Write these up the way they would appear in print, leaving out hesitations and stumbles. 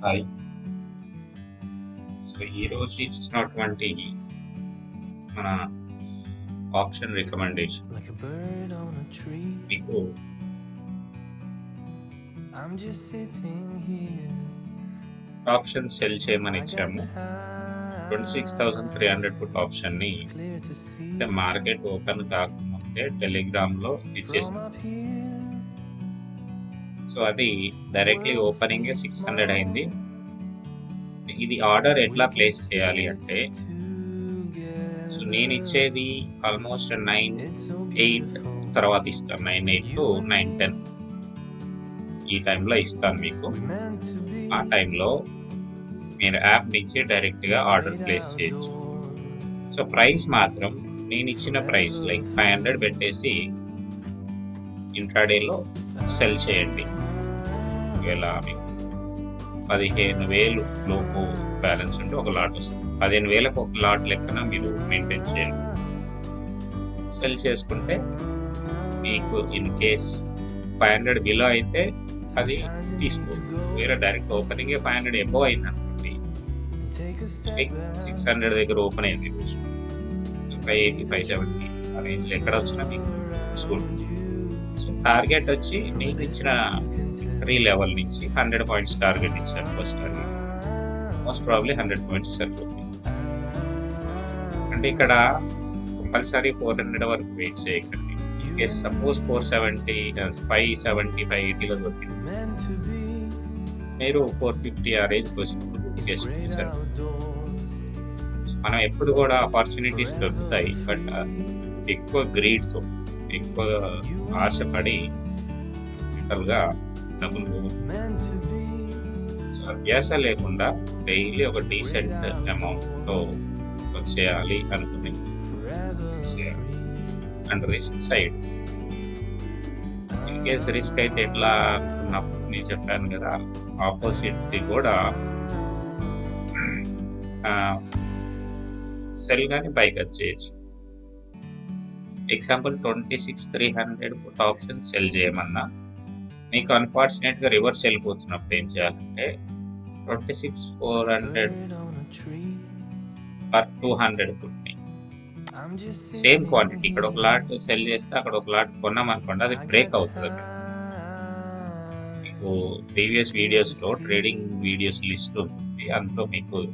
Hi. So, ఈరోజు ఇచ్చినటువంటి మన option recommendation like a bird on a tree. మీకు I'm just sitting here. Option sell చేయమని I got ఇచ్చాము. time. 26,300 పుట్ ఆప్షన్‌ని It's clear to see అంటే మార్కెట్ ఓపెన్ కాకముందే టెలిగ్రామ్‌లో from ఇచ్చేసాం. up here. సో, అది డైరెక్ట్‌లీ World ఓపెనింగే seems 600 small. అయింది. ఇది ఆర్డర్ We ఎట్లా can ప్లేస్ see చేయాలి it అంటే, సో together. నేనిచ్చేది ఆల్మోస్ట్ 9, It's so 8 beautiful. తర్వాత ఇస్తాను. 9:08 You టు and 9:10 ఈ టైంలో ఇస్తాను మీకు. we meant to be. ఆ టైంలో మీరు యాప్ నుంచి డైరెక్ట్‌గా ఆర్డర్ Great ప్లేస్ చేయొచ్చు. outdoors. సో, ప్రైస్ మాత్రం నేనిచ్చిన ప్రైస్ లైక్ 500 పెట్టేసి ఇంట్రాడేలో సెల్ చేయండి. ఒకవేళ మీకు 15,000 లోపు బ్యాలెన్స్ ఉంటే ఒక లాట్ వస్తుంది. 15,000కి ఒక లాట్ లెక్కన మీరు మెయింటైన్ చేయండి. సెల్ చేసుకుంటే మీకు ఇన్ కేస్ 500 బిలో అయితే అది తీసుకోండి. వేరే డైరెక్ట్ ఓపెనింగే 500 అబోవ్ అయిందనుకోండి, Take a step మీకు back. 600 దగ్గర ఓపెన్ అయింది ఈరోజు. 580, 570 ఆ రేంజ్‌లో ఎక్కడ వచ్చినా మీకు తీసుకోండి. సో, టార్గెట్ వచ్చి నేను ఇచ్చిన 3 లెవెల్ నుంచి 100 పాయింట్స్ టార్గెట్ ఇచ్చాను first target. Most probably 100 points సరిపోతుంది. అంటే ఇక్కడ కంపల్సరీ 400 వరకు వెయిట్ చేయకండి. ఇన్ కేస్ సపోజ్ 470, 570, 580లో దొరికింది. Meant to be. మీరు 450 ఆ రేంజ్‌కి వచ్చినప్పుడు బుక్ Great చేసుకుంటే సరిపోతుంది. outdoors. మనం ఎప్పుడు కూడా ఆపర్చునిటీస్ దొరుకుతాయి. బట్ ఎక్కువ గ్రీడ్‌తో, ఎక్కువ ఆశపడి టోటల్‌గా డబ్బులు Meant to be. సో, అభ్యాస లేకుండా డైలీ ఒక డీసెంట్ అమౌంట్‌తో వచ్చేయాలి అనుకుని Forever చేయాలి. free. And risk side in case risk అయితే ఎట్లా అనుకున్నప్పుడు నేను చెప్పాను కదా, ఆపోజిట్‌ది కూడా సెల్ గాని బై గాని చేయొచ్చు. ఎగ్జాంపుల్ 26,300 పుట్ ఆప్షన్ సెల్ చేయమన్నా, మీకు అన్‌ఫార్చునేట్‌గా రివర్స్ వెళ్ళిపోతున్నప్పుడు ఏం చేయాలంటే 26,400 Bird on a tree. For 200 పుట్‌ని I'm just same sitting quantity ఇక్కడ ఒక here. లాట్ సెల్ చేస్తే అక్కడ ఒక లాట్ కొన్నామనుకోండి, అది I బ్రేక్ got అవుతది అక్కడ. time. మీకు ప్రీవియస్ వీడియోస్‌లో ట్రేడింగ్ వీడియోస్ లిస్ట్ ఉంటుంది. అందులో మీకు ఒక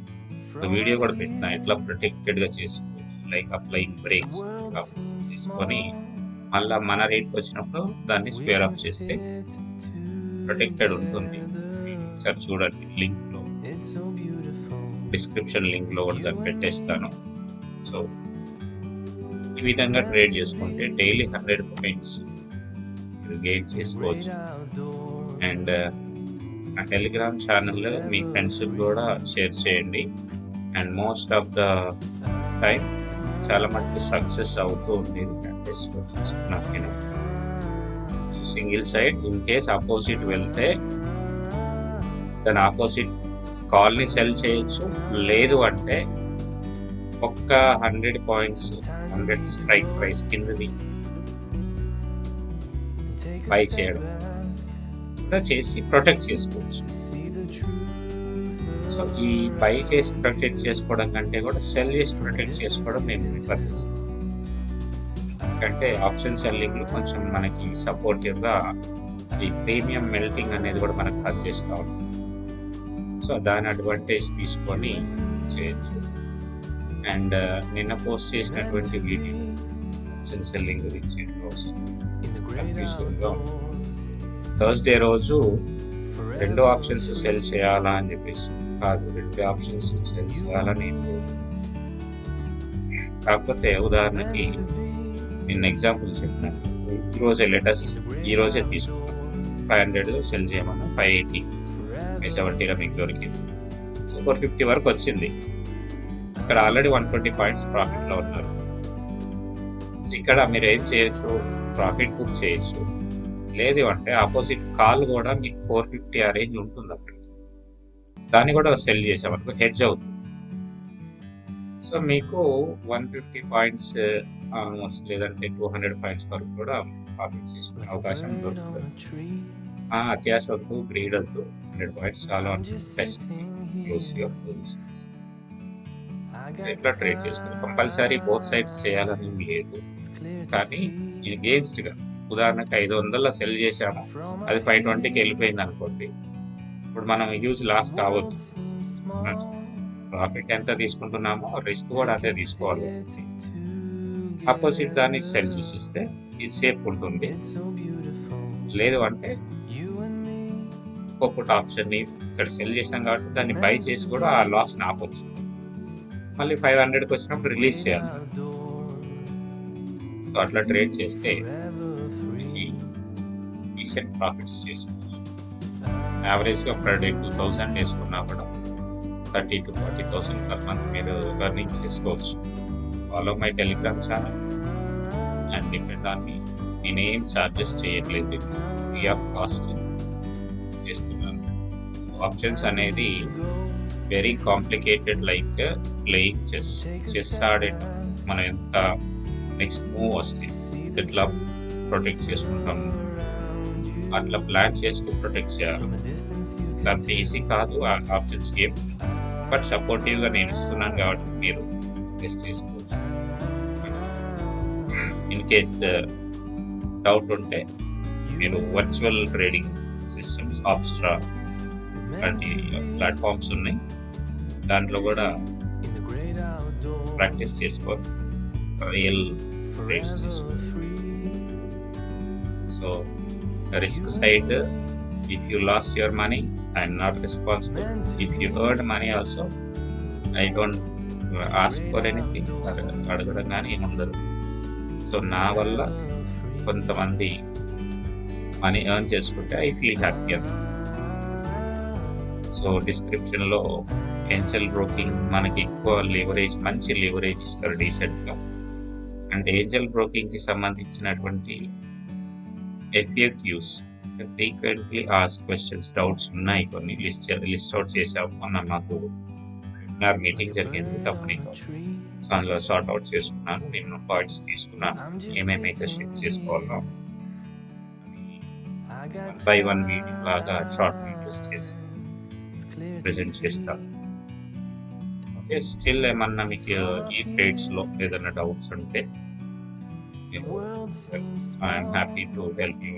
From వీడియో up కూడా పెట్టిన here. ఎట్లా ప్రొటెక్టెడ్‌గా చేసుకోవచ్చు. లైక్ అప్లయింగ్ బ్రేక్స్ World ఇలా seems తీసుకొని small. మళ్ళా మన రేట్‌కి వచ్చినప్పుడు దాన్ని We స్క్వేర్ can అప్ చేస్తే sit ప్రొటెక్టెడ్ ఉంటుంది. together. ఒకసారి చూడండి లింక్‌లో, It's so beautiful. డిస్క్రిప్షన్ లింక్‌లో కూడా You దాన్ని and పెట్టేస్తాను. me. సో, ఈ విధంగా Meant ట్రేడ్ to చేసుకుంటే be. డైలీ 100 పాయింట్స్ మీరు గెయిన్ Great చేసుకోవచ్చు. outdoors. అండ్ నా టెలిగ్రామ్ ఛానల్ మీ ఫ్రెండ్స్‌కి కూడా షేర్ చేయండి. And most of the time చాలా మటుకు సక్సెస్ అవుతూ ఉండేది ప్రాక్టీస్ చేసుకున్నాను నేను. Single side in case opposite వెళ్తే దాని అపోజిట్ కాల్‌ని సెల్ చేయొచ్చు. లేదు అంటే ఒక్క 100 పాయింట్స్ 100 స్ట్రైక్ ప్రైస్ కిందది Take a బై step చేయడం back కూడా చేసి ప్రొటెక్ట్ చేసుకోవచ్చు. to see the truth so, of ఈ బై చేసి ప్రొటెక్ట్ చేసుకోవడం కంటే కూడా సెల్ చేసి ప్రొటెక్ట్ చేసుకోవడం నేను ప్రిఫర్ చేస్తాను. ఎందుకంటే ఆప్షన్ సెల్లింగ్‌లో కొంచెం మనకి సపోర్టివ్‌గా ఈ ప్రీమియం మెల్టింగ్ అనేది కూడా మనకు పనిచేస్తా ఉంటుంది. సో, దాని అడ్వాంటేజ్ తీసుకొని చేయొచ్చు. అండ్ నిన్న పోస్ట్ చేసినటువంటి వీడియో ఆప్షన్ సెల్లింగ్ గురించి కన్ఫ్యూజన్‌గా ఉంది. థర్స్‌డే రోజు 2 ఆప్షన్స్ సెల్ చేయాలా అని చెప్పేసి కాదు, 2 ఆప్షన్స్ సెల్ చేయాలని ఏం లేదు. కాకపోతే ఉదాహరణకి నిన్న ఎగ్జాంపుల్ చెప్పినాను. ఈరోజే ఈరోజే తీసుకున్నాను. 500 సెల్ చేయమన్నా 580, 570లో మీకు దొరికింది. సో, 450 వరకు వచ్చింది. ఇక్కడ ఆల్రెడీ 120 పాయింట్స్ ప్రాఫిట్‌లో ఉన్నారు. సో, ఇక్కడ మీరు ఏం చేయొచ్చు, ప్రాఫిట్ బుక్ చేయొచ్చు. లేదు అంటే అపోజిట్ కాల్ కూడా మీకు 450 ఆ రేంజ్ ఉంటుంది అక్కడికి. దాన్ని కూడా సెల్ చేసామనుకో హెడ్జ్ అవుతుంది. సో, మీకు 150 పాయింట్స్ ఆల్మోస్ట్ లేదంటే 200 పాయింట్స్ వరకు కూడా ప్రాఫిట్ చేసుకునే like a అవకాశం bird on దొరుకుతుంది. a tree. అత్యాశ వద్దు, గ్రీడ్ వద్దు. 100 పాయింట్స్ చాలు I'm అనుకుంటే just best. sitting close here. Your position. I so got ఇట్లా ట్రేడ్ చేసుకొని కంపల్సరీ బోత్ సైడ్స్ చేయాలని ఏం లేదు. it's clear to కానీ see ఎంగేజ్డ్‌గా ఉదాహరణకు 500 సెల్ చేశాము. from అది up 520కి here. వెళ్ళిపోయిందనుకోండి. ఇప్పుడు మనం హ్యూజ్ లాస్ The కావద్దు. world seems హ్మ్. small. ప్రాఫిట్ ఎంత తీసుకుంటున్నామో రిస్క్ కూడా We అదే can తీసుకోవాలి. sit అపోజిట్ దాన్ని together. సెల్ చేసేస్తే ఇది సేఫ్ ఉంటుంది. It's so beautiful. లేదు అంటే You and me పుట్ ఆప్షన్‌ని ఇక్కడ సెల్ చేసాం కాబట్టి దాన్ని బై meant చేసి to కూడా ఆ be లాస్‌ని ఆపొచ్చు. మళ్ళీ 500కి వచ్చినప్పుడు రిలీజ్ great చేయాలి. outdoors, సో అట్లా ట్రేడ్ చేస్తే forever మనకి free. డీసెంట్ ప్రాఫిట్స్ చేసుకోవచ్చు. యావరేజ్‌గా పర్ డే 2000 వేసుకున్నా కూడా 30,000-40,000 పర్ మంత్ మీరు ఎర్నింగ్ చేసుకోవచ్చు. Follow my Telegram channel and depend on me. నేనేం చార్జెస్ చేయట్లేదు. ఫ్రీ ఆఫ్ కాస్ట్ చేస్తున్నాను. ఆప్షన్స్ అనేది very complicated like playing chess. Chess ఆడే మనం ఎంత నెక్స్ట్ మూవ్ వస్తే ఎట్లా ప్రొటెక్ట్ చేసుకుంటాము అట్లా ప్లాన్ చేస్తూ ప్రొటెక్ట్ చేయాలి. From a distance you so can అంత ఈజీ కాదు ఆ ఆప్షన్స్ గేమ్. బట్ సపోర్టివ్గా నేను ఇస్తున్నాను కాబట్టి మీరు టెస్ట్ చేసుకోవచ్చు. ఇన్ కేస్ డౌట్ ఉంటే మీరు వర్చువల్ ట్రేడింగ్ సిస్టమ్స్ ఆప్స్ట్రా లాంటి ప్లాట్ఫామ్స్ ఉన్నాయి. దాంట్లో కూడా in the great outdoors, practice చేసుకొని రియల్ ట్రేడ్స్ forever చేసుకోవచ్చు. free. So risk side if you lost your money I'm not responsible. Meant to if you earn money also I don't ask for anything. అడగడం కానీ ఏముండదు. So నా వల్ల కొంతమంది money earn చేసుకుంటే I feel happy అంత. So డిస్క్రిప్షన్లో Angel broking మనకి ఎక్కువ లివరేజ్, మంచి లివరేజ్ ఇస్తారు డీసెంట్గా. అండ్ ఏంజల్ బ్రోకింగ్కి సంబంధించినటువంటి FAQs frequently ask questions doubts ఉన్నాయి. కొన్ని లిస్ట్ అవుట్ చేసాము. మొన్న మాకు వెబినార్ మీటింగ్ జరిగింది కంపెనీతో. సో అందులో సార్ట్ అవుట్ చేసుకున్నాను. నేను పాయింట్స్ తీసుకున్నాను ఏమేమైతే షిఫ్ట్ చేసుకోవాలో I got by one video లాగా షార్ట్ వీడియోస్ చేసి it's clear to present see చేస్తాను. ఓకే, స్టిల్ ఏమన్నా మీకు ఈ ట్రేడ్స్లో ఏదైనా డౌట్స్ ఉంటే the world seems I'm small. Happy to help you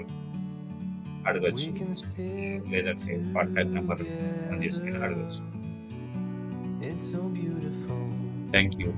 అడగచ్చు. We can sit లేదంటే కాంటాక్ట్ నెంబర్ ఫోన్ చేసి together. అడగచ్చు. It's so beautiful. Thank you.